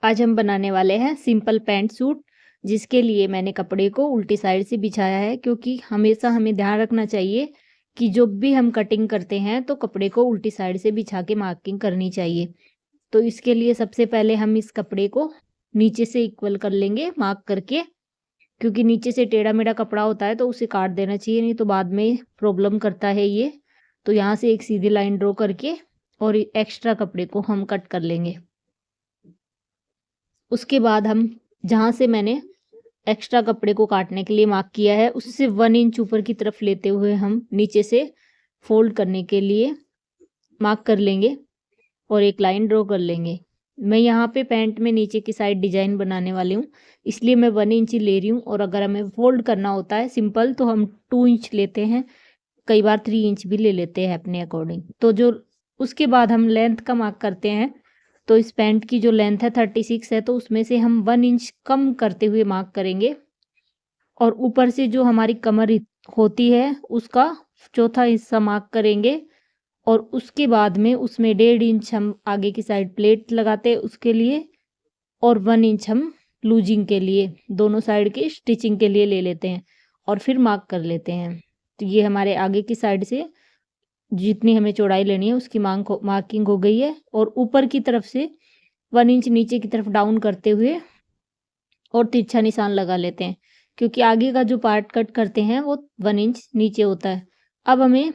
आज हम बनाने वाले हैं सिंपल पैंट सूट, जिसके लिए मैंने कपड़े को उल्टी साइड से बिछाया है, क्योंकि हमेशा हमें ध्यान रखना चाहिए कि जो भी हम कटिंग करते हैं तो कपड़े को उल्टी साइड से बिछा के मार्किंग करनी चाहिए। तो इसके लिए सबसे पहले हम इस कपड़े को नीचे से इक्वल कर लेंगे मार्क करके, क्योंकि नीचे से टेढ़ा मेढ़ा कपड़ा होता है तो उसे काट देना चाहिए, नहीं तो बाद में प्रॉब्लम करता है ये। तो यहाँ से एक सीधी लाइन ड्रॉ करके और एक्स्ट्रा कपड़े को हम कट कर लेंगे। उसके बाद हम जहाँ से मैंने एक्स्ट्रा कपड़े को काटने के लिए मार्क किया है उससे 1 इंच ऊपर की तरफ लेते हुए हम नीचे से फोल्ड करने के लिए मार्क कर लेंगे और एक लाइन ड्रॉ कर लेंगे। मैं यहाँ पे पैंट में नीचे की साइड डिजाइन बनाने वाली हूँ, इसलिए मैं 1 इंच ही ले रही हूँ। और अगर हमें फोल्ड करना होता है सिंपल तो हम 2 इंच लेते हैं, कई बार 3 इंच भी ले लेते हैं अपने अकॉर्डिंग। तो जो उसके बाद हम लेंथ का मार्क करते हैं, तो इस पैंट की जो लेंथ है 36 है, तो उसमें से हम 1 इंच कम करते हुए मार्क करेंगे। और ऊपर से जो हमारी कमर होती है उसका चौथा हिस्सा मार्क करेंगे। और उसके बाद में उसमें 1.5 इंच हम आगे की साइड प्लेट लगाते हैं उसके लिए, और 1 इंच हम लूजिंग के लिए दोनों साइड की स्टिचिंग के लिए ले लेते हैं और फिर मार्क कर लेते हैं। तो ये हमारे आगे की साइड से जितनी हमें चौड़ाई लेनी है उसकी मार्किंग हो गई है। और ऊपर की तरफ से 1 इंच नीचे की तरफ डाउन करते हुए और तिरछा निशान लगा लेते हैं, क्योंकि आगे का जो पार्ट कट करते हैं वो 1 इंच नीचे होता है। अब हमें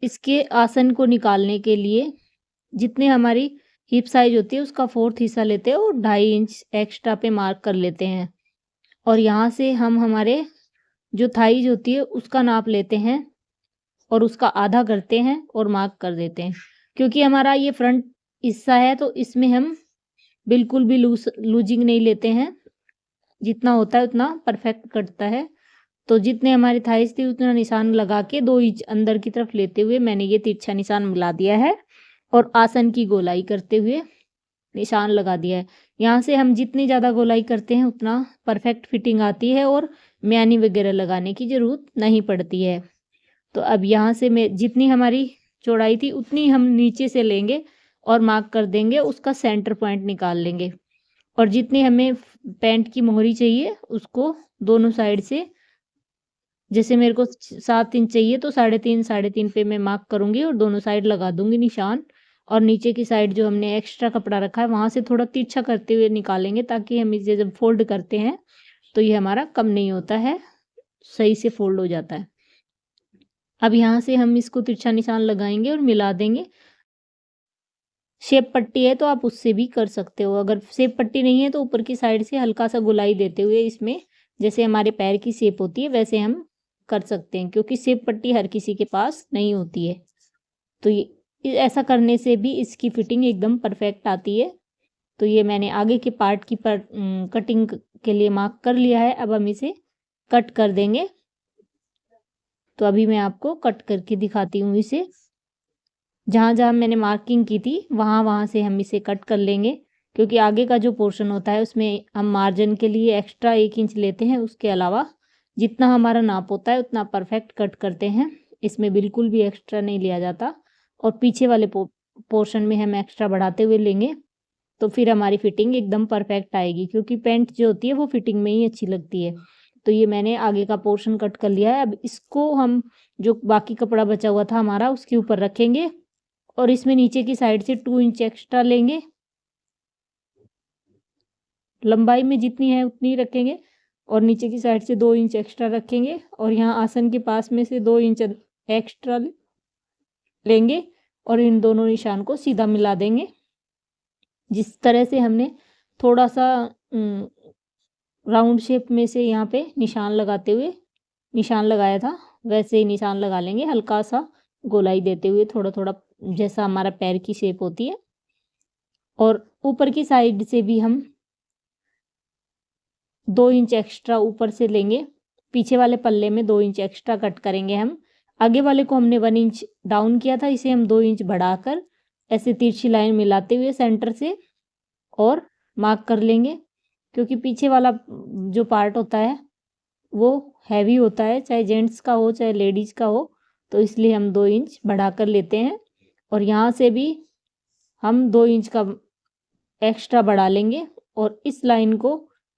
इसके आसन को निकालने के लिए जितने हमारी हिप साइज होती है उसका 4th हिस्सा लेते हैं और 2.5 इंच एक्स्ट्रा पे मार्क कर लेते हैं। और यहाँ से हम हमारे जो थाइज होती है उसका नाप लेते हैं और उसका आधा करते हैं और मार्क कर देते हैं। क्योंकि हमारा ये फ्रंट हिस्सा है तो इसमें हम बिल्कुल भी लूजिंग नहीं लेते हैं, जितना होता है उतना परफेक्ट कटता है। तो जितने हमारी थाइस थी उतना निशान लगा के 2 इंच अंदर की तरफ लेते हुए मैंने ये तिरछा निशान मिला दिया है और आसन की गोलाई करते हुए निशान लगा दिया है। यहाँ से हम जितनी ज़्यादा गोलाई करते हैं उतना परफेक्ट फिटिंग आती है और म्यानी वगैरह लगाने की ज़रूरत नहीं पड़ती है। तो अब यहाँ से मैं जितनी हमारी चौड़ाई थी उतनी हम नीचे से लेंगे और मार्क कर देंगे, उसका सेंटर पॉइंट निकाल लेंगे। और जितनी हमें पैंट की मोहरी चाहिए उसको दोनों साइड से, जैसे मेरे को 7 इंच चाहिए तो 3.5 पे मैं मार्क करूंगी और दोनों साइड लगा दूंगी निशान। और नीचे की साइड जो हमने एक्स्ट्रा कपड़ा रखा है वहां से थोड़ा तिरछा करते हुए निकालेंगे, ताकि हम इसे जब फोल्ड करते हैं तो ये हमारा कम नहीं होता है, सही से फोल्ड हो जाता है। अब यहाँ से हम इसको तिरछा निशान लगाएंगे और मिला देंगे। शेप पट्टी है तो आप उससे भी कर सकते हो, अगर शेप पट्टी नहीं है तो ऊपर की साइड से हल्का सा गोलाई देते हुए इसमें जैसे हमारे पैर की शेप होती है वैसे हम कर सकते हैं, क्योंकि शेप पट्टी हर किसी के पास नहीं होती है। तो ये ऐसा करने से भी इसकी फिटिंग एकदम परफेक्ट आती है। तो ये मैंने आगे के पार्ट की कटिंग के लिए मार्क कर लिया है, अब हम इसे कट कर देंगे। तो अभी मैं आपको कट करके दिखाती हूँ इसे। जहाँ जहाँ मैंने मार्किंग की थी वहाँ से हम इसे कट कर लेंगे, क्योंकि आगे का जो पोर्शन होता है उसमें हम मार्जिन के लिए एक्स्ट्रा 1 इंच लेते हैं। उसके अलावा जितना हमारा नाप होता है उतना परफेक्ट कट करते हैं, इसमें बिल्कुल भी एक्स्ट्रा नहीं लिया जाता। और पीछे वाले पोर्शन में हम एक्स्ट्रा बढ़ाते हुए लेंगे तो फिर हमारी फिटिंग एकदम परफेक्ट आएगी, क्योंकि पैंट जो होती है वो फिटिंग में ही अच्छी लगती है। तो ये मैंने आगे का पोर्शन कट कर लिया है। अब इसको हम जो बाकी कपड़ा बचा हुआ था हमारा उसके ऊपर रखेंगे और इसमें नीचे की साइड से 2 इंच एक्स्ट्रा लेंगे, लंबाई में जितनी है उतनी रखेंगे और नीचे की साइड से 2 इंच एक्स्ट्रा रखेंगे। और यहाँ आसन के पास में से 2 इंच एक्स्ट्रा लेंगे और इन दोनों निशान को सीधा मिला देंगे। जिस तरह से हमने थोड़ा सा राउंड शेप में से यहाँ पे निशान लगाते हुए निशान लगाया था वैसे ही निशान लगा लेंगे, हल्का सा गोलाई देते हुए थोड़ा थोड़ा, जैसा हमारा पैर की शेप होती है। और ऊपर की साइड से भी हम 2 इंच एक्स्ट्रा ऊपर से लेंगे, पीछे वाले पल्ले में 2 इंच एक्स्ट्रा कट करेंगे हम। आगे वाले को हमने 1 इंच डाउन किया था, इसे हम 2 इंच बढ़ाकर ऐसे तिरछी लाइन मिलाते हुए सेंटर से और मार्क कर लेंगे। क्योंकि पीछे वाला जो पार्ट होता है वो हैवी होता है, चाहे जेंट्स का हो चाहे लेडीज का हो, तो इसलिए हम 2 इंच बढ़ा कर लेते हैं। और यहाँ से भी हम 2 इंच का एक्स्ट्रा बढ़ा लेंगे और इस लाइन को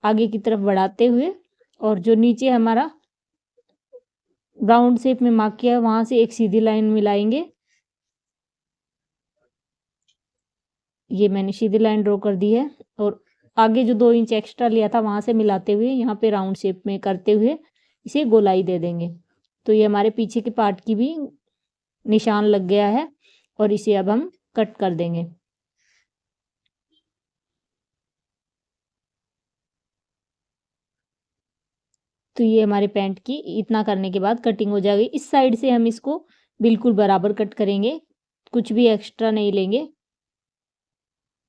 आगे की तरफ बढ़ाते हुए और जो नीचे हमारा राउंड शेप में मार्क किया है वहां से एक सीधी लाइन मिलाएंगे। ये मैंने सीधी लाइन ड्रॉ कर दी है और आगे जो 2 इंच एक्स्ट्रा लिया था वहां से मिलाते हुए यहाँ पे राउंड शेप में करते हुए इसे गोलाई दे देंगे। तो ये हमारे पीछे के पार्ट की भी निशान लग गया है और इसे अब हम कट कर देंगे। तो ये हमारे पैंट की इतना करने के बाद कटिंग हो जाएगी। इस साइड से हम इसको बिल्कुल बराबर कट करेंगे, कुछ भी एक्स्ट्रा नहीं लेंगे।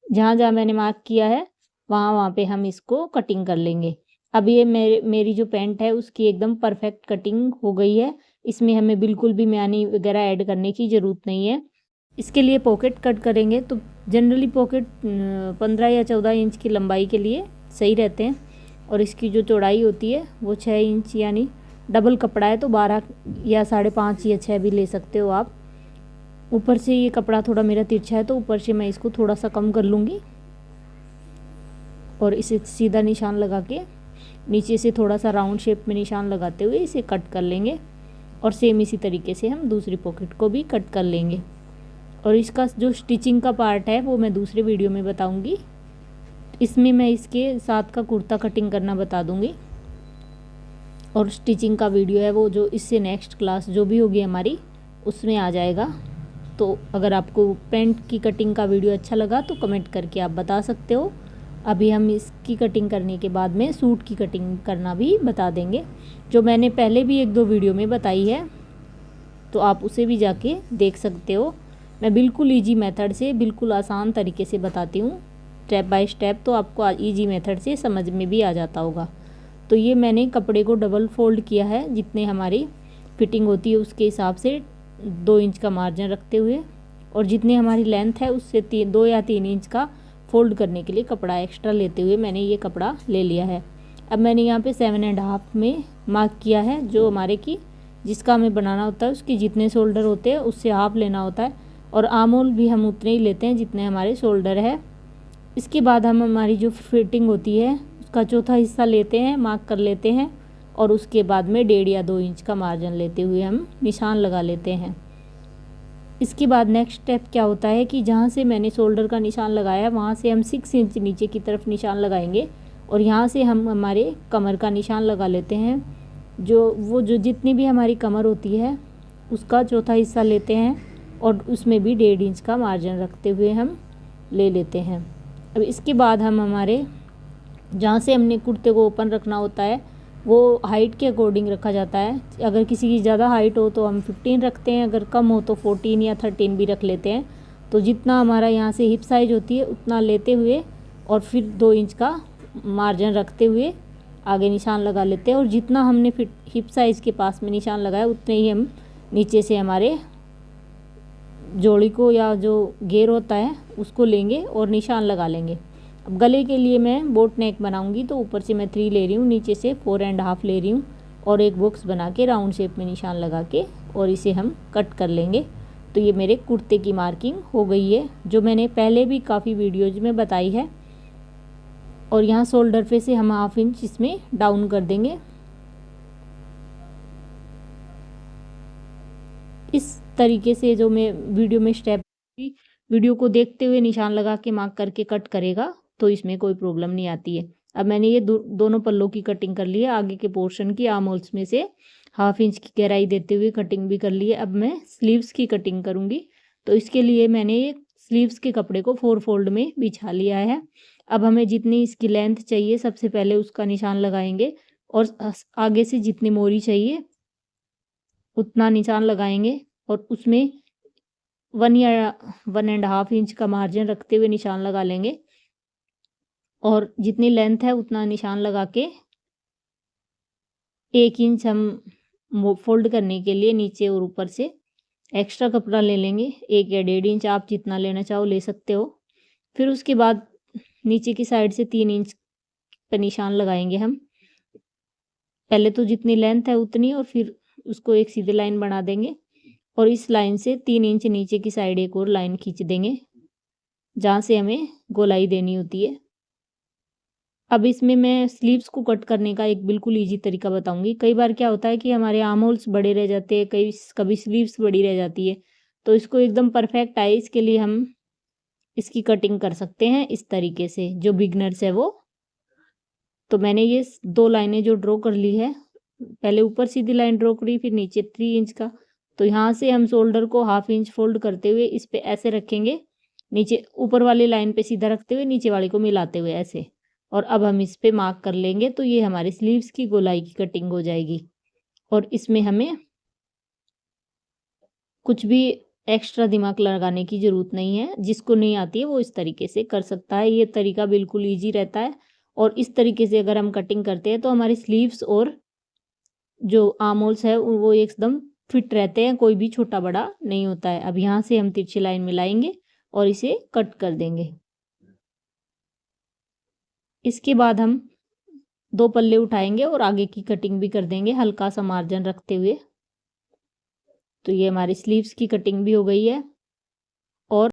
जहाँ जहाँ मैंने मार्क किया है वहाँ वहाँ पे हम इसको कटिंग कर लेंगे। अब ये मेरी जो पैंट है उसकी एकदम परफेक्ट कटिंग हो गई है। इसमें हमें बिल्कुल भी म्यानी वगैरह ऐड करने की ज़रूरत नहीं है। इसके लिए पॉकेट कट करेंगे तो जनरली पॉकेट 15 या 14 इंच की लंबाई के लिए सही रहते हैं और इसकी जो चौड़ाई होती है वो 6 इंच, यानी डबल कपड़ा है तो 12 या 5.5 या 6 भी ले सकते हो आप। ऊपर से ये कपड़ा थोड़ा मेरा तिरछा है तो ऊपर से मैं इसको थोड़ा सा कम कर लूँगी और इसे सीधा निशान लगा के नीचे से थोड़ा सा राउंड शेप में निशान लगाते हुए इसे कट कर लेंगे और सेम इसी तरीके से हम दूसरी पॉकेट को भी कट कर लेंगे। और इसका जो स्टिचिंग का पार्ट है वो मैं दूसरे वीडियो में बताऊंगी। इसमें मैं इसके साथ का कुर्ता कटिंग करना बता दूंगी और स्टिचिंग का वीडियो है वो जो इससे नेक्स्ट क्लास जो भी होगी हमारी उसमें आ जाएगा। तो अगर आपको पैंट की कटिंग का वीडियो अच्छा लगा तो कमेंट करके आप बता सकते हो। अभी हम इसकी कटिंग करने के बाद में सूट की कटिंग करना भी बता देंगे, जो मैंने पहले भी 1-2 वीडियो में बताई है, तो आप उसे भी जाके देख सकते हो। मैं बिल्कुल इजी मेथड से, बिल्कुल आसान तरीके से बताती हूँ, स्टेप बाय स्टेप, तो आपको इजी मेथड से समझ में भी आ जाता होगा। तो ये मैंने कपड़े को डबल फोल्ड किया है, जितने हमारी फिटिंग होती है उसके हिसाब से 2 इंच का मार्जिन रखते हुए, और जितनी हमारी लेंथ है उससे 2 या 3 इंच का फोल्ड करने के लिए कपड़ा एक्स्ट्रा लेते हुए मैंने ये कपड़ा ले लिया है। अब मैंने यहाँ पे 7.5 में मार्क किया है, जो हमारे की जिसका हमें बनाना होता है उसके जितने शोल्डर होते हैं उससे हाफ लेना होता है, और आर्म होल भी हम उतने ही लेते हैं जितने हमारे शोल्डर है। इसके बाद हम हमारी जो फिटिंग होती है उसका चौथा हिस्सा लेते हैं, मार्क कर लेते हैं, और उसके बाद में 1.5 या 2 इंच का मार्जिन लेते हुए हम निशान लगा लेते हैं। इसके बाद नेक्स्ट स्टेप क्या होता है कि जहाँ से मैंने शोल्डर का निशान लगाया वहाँ से हम 6 इंच नीचे की तरफ निशान लगाएंगे और यहाँ से हम हमारे कमर का निशान लगा लेते हैं। जो जितनी भी हमारी कमर होती है उसका चौथा हिस्सा लेते हैं और उसमें भी 1.5 इंच का मार्जिन रखते हुए हम ले लेते हैं। अब इसके बाद हम हमारे जहाँ से हमने कुर्ते को ओपन रखना होता है वो हाइट के अकॉर्डिंग रखा जाता है। अगर किसी की ज़्यादा हाइट हो तो हम 15 रखते हैं, अगर कम हो तो 14 या 13 भी रख लेते हैं। तो जितना हमारा यहाँ से हिप साइज होती है उतना लेते हुए और फिर 2 इंच का मार्जिन रखते हुए आगे निशान लगा लेते हैं, और जितना हमने हिप साइज़ के पास में निशान लगाया उतने ही हम नीचे से हमारे जोड़ी को या जो घेर होता है उसको लेंगे और निशान लगा लेंगे। अब गले के लिए मैं बोट नेक बनाऊंगी तो ऊपर से मैं 3 ले रही हूँ, नीचे से 4.5 ले रही हूँ और एक बॉक्स बना के राउंड शेप में निशान लगा के और इसे हम कट कर लेंगे। तो ये मेरे कुर्ते की मार्किंग हो गई है, जो मैंने पहले भी काफ़ी वीडियोज में बताई है। और यहाँ शोल्डर पे से हम 1/2 इंच इसमें डाउन कर देंगे। इस तरीके से जो मैं वीडियो में स्टेप, वीडियो को देखते हुए निशान लगा के मार्क करके कट करेगा तो इसमें कोई प्रॉब्लम नहीं आती है। अब मैंने ये दोनों पल्लों की कटिंग कर ली है, आगे के पोर्शन की आर्म होल्स में से 1/2 इंच की गहराई देते हुए कटिंग भी कर ली है। अब मैं स्लीव्स की कटिंग करूँगी, तो इसके लिए मैंने ये स्लीव्स के कपड़े को 4 फोल्ड में बिछा लिया है। अब हमें जितनी इसकी लेंथ चाहिए सबसे पहले उसका निशान लगाएंगे और आगे से जितनी मोरी चाहिए उतना निशान लगाएंगे और उसमें 1 या 1.5 इंच का मार्जिन रखते हुए निशान लगा लेंगे, और जितनी लेंथ है उतना निशान लगा के 1 इंच हम फोल्ड करने के लिए नीचे और ऊपर से एक्स्ट्रा कपड़ा ले लेंगे। 1 या 1.5 इंच आप जितना लेना चाहो ले सकते हो। फिर उसके बाद नीचे की साइड से 3 इंच पर निशान लगाएंगे हम। पहले तो जितनी लेंथ है उतनी, और फिर उसको एक सीधी लाइन बना देंगे और इस लाइन से 3 इंच नीचे की साइड एक और लाइन खींच देंगे। जहाँ से हमें गोलाई देनी होती है। अब इसमें मैं स्लीव्स को कट करने का एक बिल्कुल ईज़ी तरीका बताऊँगी। कई बार क्या होता है कि हमारे आर्म होल्स बड़े रह जाते हैं, कभी स्लीव्स बड़ी रह जाती है। तो इसको एकदम परफेक्ट आए इसके लिए हम इसकी कटिंग कर सकते हैं इस तरीके से, जो बिगिनर्स है वो। तो मैंने ये 2 लाइनें जो ड्रॉ कर ली है, पहले ऊपर सीधी लाइन ड्रॉ करी, फिर नीचे 3 इंच का। तो यहाँ से हम शोल्डर को हाफ इंच फोल्ड करते हुए इस पे ऐसे रखेंगे, नीचे ऊपर वाली लाइन पे सीधा रखते हुए नीचे वाली को मिलाते हुए ऐसे। और अब हम इस पे मार्क कर लेंगे, तो ये हमारी स्लीव्स की गोलाई की कटिंग हो जाएगी। और इसमें हमें कुछ भी एक्स्ट्रा दिमाग लगाने की ज़रूरत नहीं है। जिसको नहीं आती है वो इस तरीके से कर सकता है। ये तरीका बिल्कुल ईज़ी रहता है और इस तरीके से अगर हम कटिंग करते हैं तो हमारी स्लीव्स और जो आर्म होल्स है वो एकदम फिट रहते हैं, कोई भी छोटा-बड़ा नहीं होता है। अब यहाँ से हम तिरछी लाइन मिलाएँगे और इसे कट कर देंगे। इसके बाद हम 2 पल्ले उठाएँगे और आगे की कटिंग भी कर देंगे हल्का-सा मार्जिन रखते हुए। तो ये हमारी स्लीव्स की कटिंग भी हो गई है।